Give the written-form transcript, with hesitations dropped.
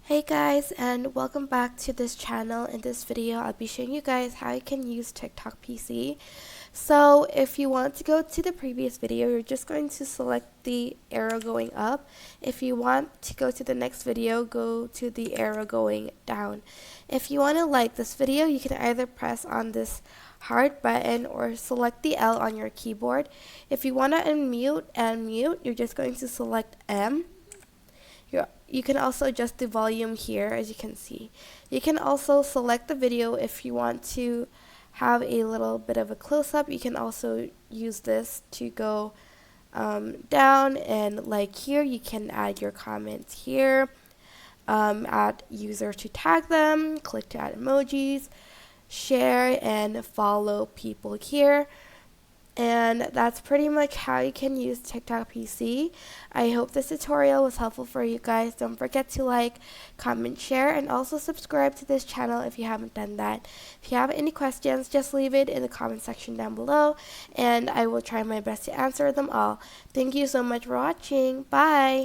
Hey guys, and welcome back to this channel. In this video I'll be showing you guys how you can use TikTok PC. So if you want to go to the previous video, you're just going to select the arrow going up. If you want to go to the next video, go to the arrow going down. If you want to like this video, you can either press on this heart button or select the L on your keyboard. If you want to unmute and mute, you're just going to select M. You can also adjust the volume here, as you can see. You can also select the video if you want to have a little bit of a close-up. You can also use this to go down, and like here you can add your comments here, add user to tag them, click to add emojis, share and follow people here. And that's pretty much how you can use TikTok PC. I hope this tutorial was helpful for you guys. Don't forget to like, comment, share, and also subscribe to this channel if you haven't done that. If you have any questions, just leave it in the comment section down below, and I will try my best to answer them all. Thank you so much for watching. Bye!